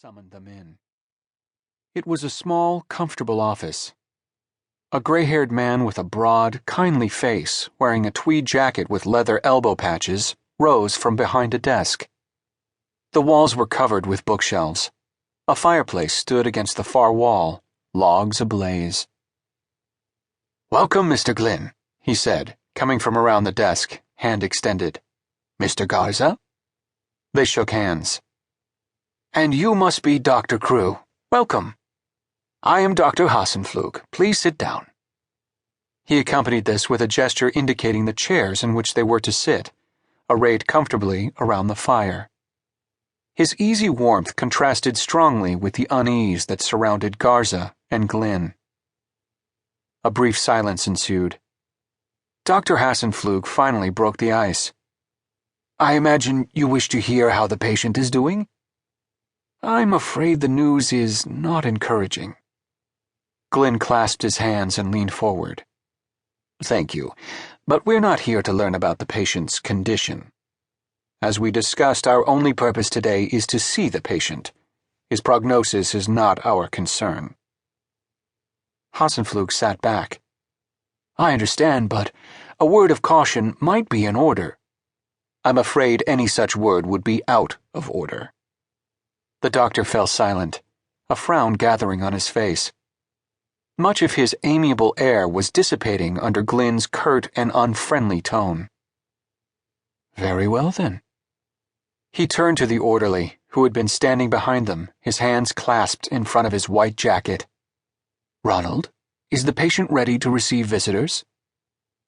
summoned them in. It was a small, comfortable office. A gray-haired man with a broad, kindly face, wearing a tweed jacket with leather elbow patches, rose from behind a desk. The walls were covered with bookshelves. A fireplace stood against the far wall, logs ablaze. "Welcome, Mr. Glinn," he said, coming from around the desk, hand extended. "Mr. Garza?" They shook hands. "And you must be Dr. Crew. Welcome. I am Dr. Hassenflug. Please sit down." He accompanied this with a gesture indicating the chairs in which they were to sit, arrayed comfortably around the fire. His easy warmth contrasted strongly with the unease that surrounded Garza and Glinn. A brief silence ensued. Dr. Hassenflug finally broke the ice. "I imagine you wish to hear how the patient is doing?" "I'm afraid the news is not encouraging." Glinn clasped his hands and leaned forward. "Thank you, but we're not here to learn about the patient's condition. As we discussed, our only purpose today is to see the patient. His prognosis is not our concern." Hassenflug sat back. "I understand, but a word of caution might be in order." "I'm afraid any such word would be out of order." The doctor fell silent, a frown gathering on his face. Much of his amiable air was dissipating under Glinn's curt and unfriendly tone. "Very well, then." He turned to the orderly, who had been standing behind them, his hands clasped in front of his white jacket. "Ronald, is the patient ready to receive visitors?"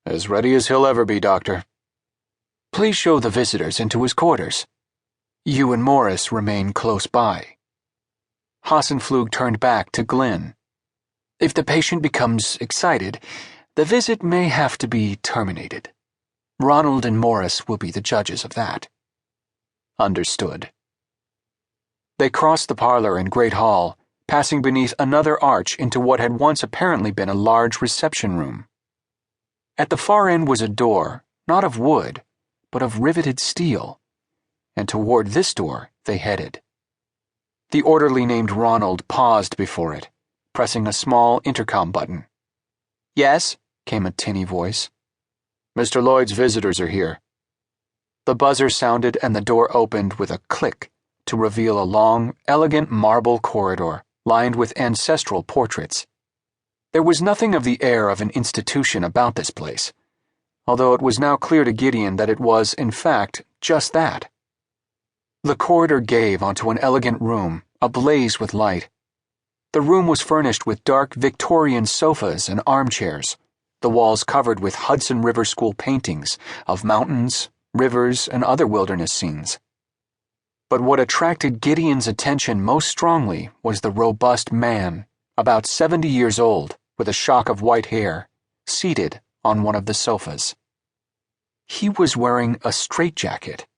"As ready as he'll ever be, Doctor." "Please show the visitors into his quarters. You and Morris remain close by." Hassenflug turned back to Glinn. "If the patient becomes excited, the visit may have to be terminated. Ronald and Morris will be the judges of that." "Understood." They crossed the parlor and great hall, passing beneath another arch into what had once apparently been a large reception room. At the far end was a door, not of wood, but of riveted steel, and toward this door they headed. The orderly named Ronald paused before it, pressing a small intercom button. "Yes?" came a tinny voice. "Mr. Lloyd's visitors are here." The buzzer sounded and the door opened with a click to reveal a long, elegant marble corridor lined with ancestral portraits. There was nothing of the air of an institution about this place, although it was now clear to Gideon that it was, in fact, just that. The corridor gave onto an elegant room, ablaze with light. The room was furnished with dark Victorian sofas and armchairs, the walls covered with Hudson River School paintings of mountains, rivers, and other wilderness scenes. But what attracted Gideon's attention most strongly was the robust man, about 70 years old, with a shock of white hair, seated on one of the sofas. He was wearing a straitjacket.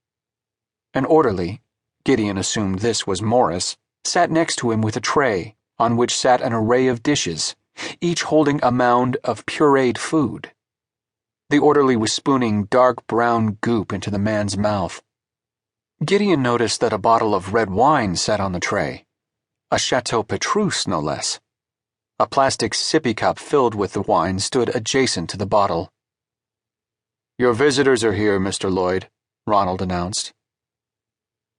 An orderly, Gideon assumed this was Morris, sat next to him with a tray, on which sat an array of dishes, each holding a mound of pureed food. The orderly was spooning dark brown goop into the man's mouth. Gideon noticed that a bottle of red wine sat on the tray, a Chateau Petrus no less. A plastic sippy cup filled with the wine stood adjacent to the bottle. "Your visitors are here, Mr. Lloyd," Ronald announced.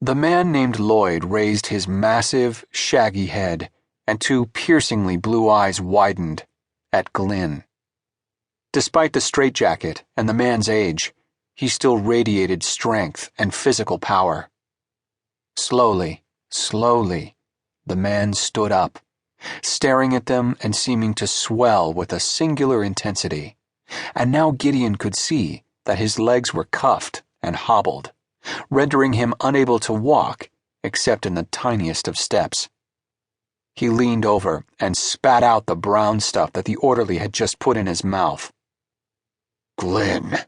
The man named Lloyd raised his massive, shaggy head, and two piercingly blue eyes widened at Glinn. Despite the straitjacket and the man's age, he still radiated strength and physical power. Slowly, the man stood up, staring at them and seeming to swell with a singular intensity, and now Gideon could see that his legs were cuffed and hobbled, rendering him unable to walk except in the tiniest of steps. He leaned over and spat out the brown stuff that the orderly had just put in his mouth. "Glinn."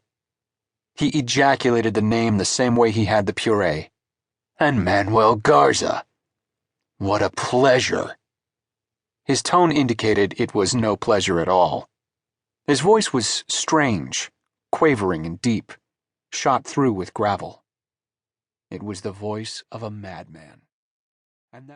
He ejaculated the name the same way he had the puree. "And Manuel Garza. What a pleasure." His tone indicated it was no pleasure at all. His voice was strange, quavering and deep, shot through with gravel. It was the voice of a madman.